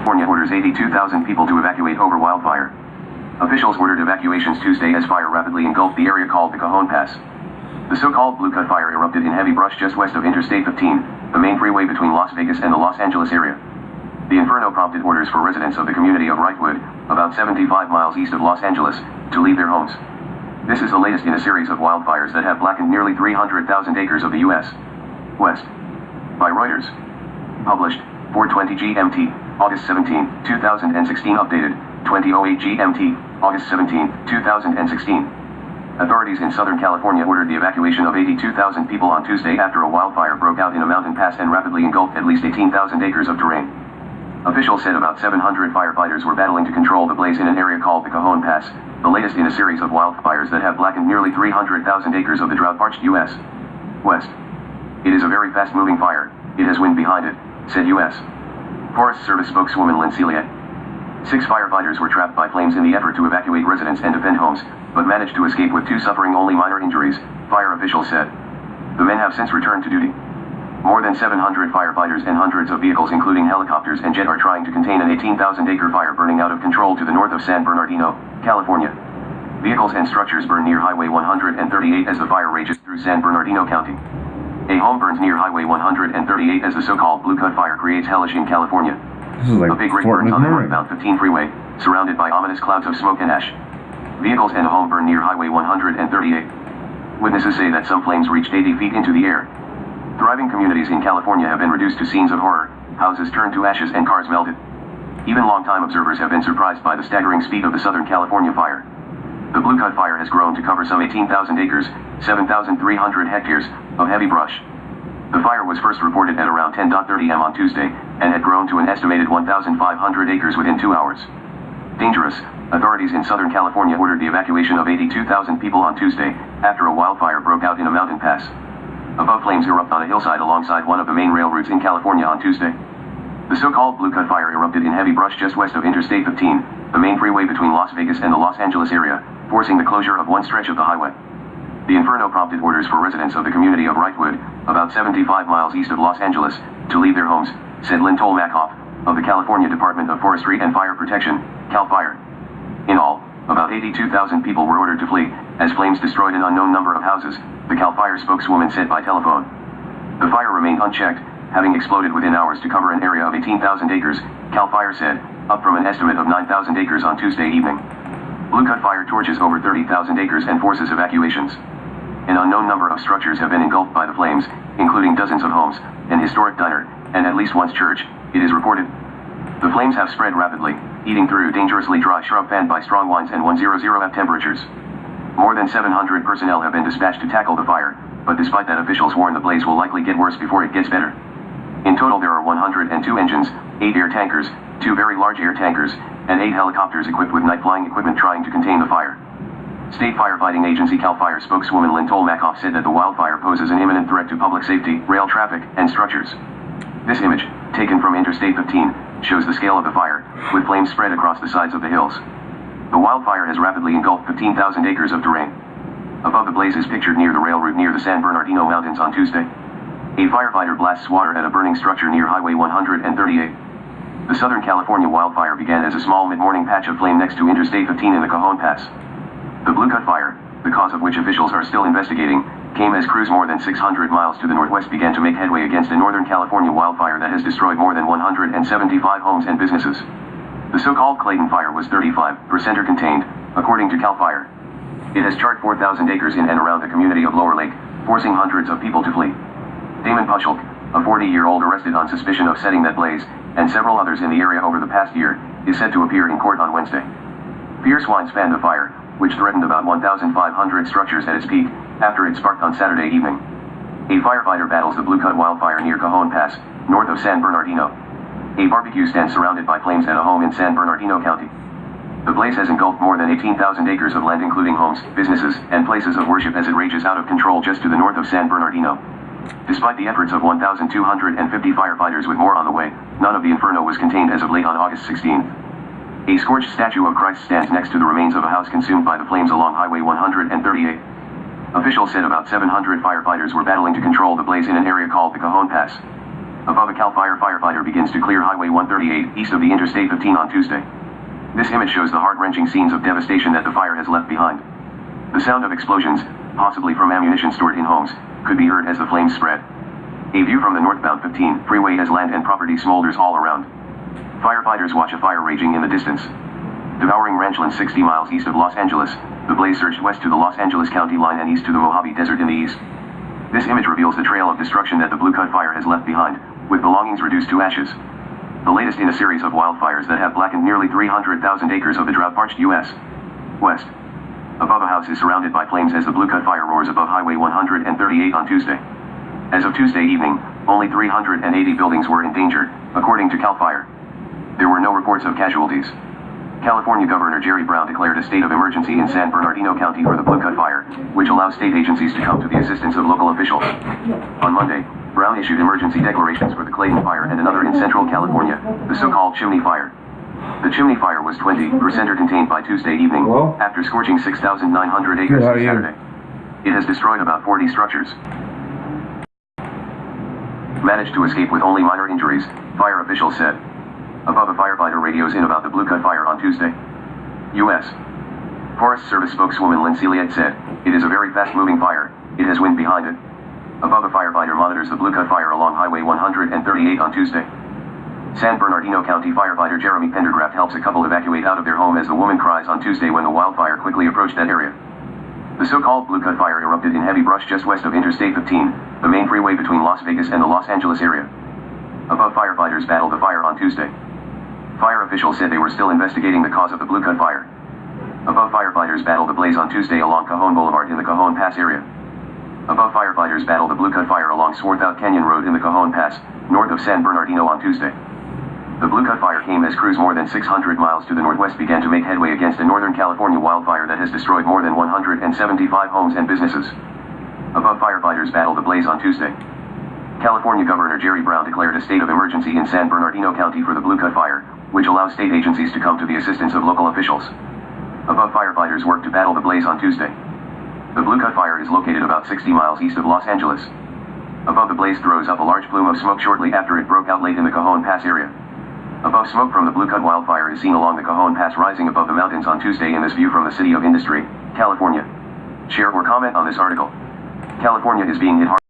California orders 82,000 people to evacuate over wildfire. Officials ordered evacuations Tuesday as fire rapidly engulfed the area called the Cajon Pass. The so-called Blue Cut fire erupted in heavy brush just west of Interstate 15, the main freeway between Las Vegas and the Los Angeles area. The inferno prompted orders for residents of the community of Wrightwood, about 75 miles east of Los Angeles, to leave their homes. This is the latest in a series of wildfires that have blackened nearly 300,000 acres of the U.S. West. By Reuters. Published, 4:20 GMT, August 17, 2016. Updated, 20:08 GMT, August 17, 2016. Authorities in Southern California ordered the evacuation of 82,000 people on Tuesday after a wildfire broke out in a mountain pass and rapidly engulfed at least 18,000 acres of terrain. Officials said about 700 firefighters were battling to control the blaze in an area called the Cajon Pass, the latest in a series of wildfires that have blackened nearly 300,000 acres of the drought-parched U.S. West. It is a very fast-moving fire, it has wind behind it, said U.S. Forest Service spokeswoman Lynn Celia. 6 firefighters were trapped by flames in the effort to evacuate residents and defend homes, but managed to escape with 2 suffering only minor injuries, fire officials said. The men have since returned to duty. More than 700 firefighters and hundreds of vehicles including helicopters and jet are trying to contain an 18,000-acre fire burning out of control to the north of San Bernardino, California. Vehicles and structures burn near Highway 138 as the fire rages through San Bernardino County. A home burns near Highway 138 as the so-called Blue Cut fire creates hellish in California. Like a big rig burns on the northbound 15 freeway, surrounded by ominous clouds of smoke and ash. Vehicles and a home burn near Highway 138. Witnesses say that some flames reached 80 feet into the air. Thriving communities in California have been reduced to scenes of horror, houses turned to ashes and cars melted. Even longtime observers have been surprised by the staggering speed of the Southern California fire. The Blue Cut fire has grown to cover some 18,000 acres, 7,300 hectares, of heavy brush. The fire was first reported at around 10:30 am on Tuesday, and had grown to an estimated 1,500 acres within 2 hours. Dangerous, authorities in Southern California ordered the evacuation of 82,000 people on Tuesday, after a wildfire broke out in a mountain pass. Above flames erupt on a hillside alongside one of the main rail routes in California on Tuesday. The so-called Blue Cut fire erupted in heavy brush just west of Interstate 15, the main freeway between Las Vegas and the Los Angeles area, forcing the closure of one stretch of the highway. The inferno prompted orders for residents of the community of Wrightwood, about 75 miles east of Los Angeles, to leave their homes, said Lynn Tolmachoff, of the California Department of Forestry and Fire Protection, CAL FIRE. In all, about 82,000 people were ordered to flee, as flames destroyed an unknown number of houses, the CAL FIRE spokeswoman said by telephone. The fire remained unchecked, having exploded within hours to cover an area of 18,000 acres, CAL FIRE said, up from an estimate of 9,000 acres on Tuesday evening. Blue Cut fire torches over 30,000 acres and forces evacuations. An unknown number of structures have been engulfed by the flames, including dozens of homes, an historic diner, and at least one church, it is reported. The flames have spread rapidly, eating through dangerously dry shrub fanned by strong winds and 100 F temperatures. More than 700 personnel have been dispatched to tackle the fire, but despite that, officials warn the blaze will likely get worse before it gets better. In total there are 102 engines, 8 air tankers, 2 very large air tankers, and 8 helicopters equipped with night flying equipment trying to contain the fire. State firefighting agency CAL FIRE spokeswoman Lynn Tolmachoff said that the wildfire poses an imminent threat to public safety, rail traffic, and structures. This image, taken from Interstate 15, shows the scale of the fire, with flames spread across the sides of the hills. The wildfire has rapidly engulfed 15,000 acres of terrain. Above the blaze is pictured near the rail route near the San Bernardino Mountains on Tuesday. A firefighter blasts water at a burning structure near Highway 138. The Southern California wildfire began as a small mid-morning patch of flame next to Interstate 15 in the Cajon Pass. The Blue Cut fire, the cause of which officials are still investigating, came as crews more than 600 miles to the northwest began to make headway against a Northern California wildfire that has destroyed more than 175 homes and businesses. The so-called Clayton fire was 35% contained, according to CAL FIRE. It has charred 4,000 acres in and around the community of Lower Lake, forcing hundreds of people to flee. Damon Pushulk, a 40-year-old arrested on suspicion of setting that blaze, and several others in the area over the past year, is set to appear in court on Wednesday. Fierce winds fanned the fire, which threatened about 1,500 structures at its peak, after it sparked on Saturday evening. A firefighter battles the Blue Cut wildfire near Cajon Pass, north of San Bernardino. A barbecue stand surrounded by flames at a home in San Bernardino County. The blaze has engulfed more than 18,000 acres of land including homes, businesses, and places of worship as it rages out of control just to the north of San Bernardino. Despite the efforts of 1,250 firefighters with more on the way, none of the inferno was contained as of late on August 16. A scorched statue of Christ stands next to the remains of a house consumed by the flames along Highway 138. Officials said about 700 firefighters were battling to control the blaze in an area called the Cajon Pass. Above a CAL FIRE firefighter begins to clear Highway 138 east of the Interstate 15 on Tuesday. This image shows the heart-wrenching scenes of devastation that the fire has left behind. The sound of explosions, possibly from ammunition stored in homes, could be heard as the flames spread. A view from the northbound 15 freeway as land and property smolders all around. Firefighters watch a fire raging in the distance. Devouring ranchlands 60 miles east of Los Angeles, the blaze surged west to the Los Angeles County line and east to the Mojave Desert in the east. This image reveals the trail of destruction that the Blue Cut fire has left behind, with belongings reduced to ashes. The latest in a series of wildfires that have blackened nearly 300,000 acres of the drought-parched U.S. West. Above a house is surrounded by flames as the Blue Cut fire roars above Highway 138 on Tuesday. As of Tuesday evening, only 380 buildings were endangered, according to CAL FIRE. There were no reports of casualties. California Governor Jerry Brown declared a state of emergency in San Bernardino County for the Blue Cut fire, which allows state agencies to come to the assistance of local officials. On Monday, Brown issued emergency declarations for the Clayton fire and another in Central California, the so-called chimney fire. The chimney fire was 20% contained by Tuesday evening, after scorching 6,900 acres on Saturday. It has destroyed about 40 structures. Managed to escape with only minor injuries, fire officials said. Above a firefighter radios in about the Blue Cut fire on Tuesday. U.S. Forest Service spokeswoman Lindsay Liet said, "It is a very fast-moving fire, it has wind behind it." Above a firefighter monitors the Blue Cut fire along Highway 138 on Tuesday. San Bernardino County firefighter Jeremy Pendergraft helps a couple evacuate out of their home as the woman cries on Tuesday when the wildfire quickly approached that area. The so-called Blue Cut fire erupted in heavy brush just west of Interstate 15, the main freeway between Las Vegas and the Los Angeles area. Above firefighters battled the fire on Tuesday. Fire officials said they were still investigating the cause of the Blue Cut fire. Above firefighters battled the blaze on Tuesday along Cajon Boulevard in the Cajon Pass area. Above firefighters battled the Blue Cut fire along Swarthout Canyon Road in the Cajon Pass, north of San Bernardino on Tuesday. The Blue Cut fire came as crews more than 600 miles to the northwest began to make headway against a Northern California wildfire that has destroyed more than 175 homes and businesses. Above firefighters battled the blaze on Tuesday. California Governor Jerry Brown declared a state of emergency in San Bernardino County for the Blue Cut fire, which allows state agencies to come to the assistance of local officials. Above firefighters worked to battle the blaze on Tuesday. The Blue Cut fire is located about 60 miles east of Los Angeles. Above the blaze throws up a large plume of smoke shortly after it broke out late in the Cajon Pass area. Above smoke from the Blue Cut wildfire is seen along the Cajon Pass rising above the mountains on Tuesday in this view from the city of Industry, California. Share or comment on this article. California is being hit hard.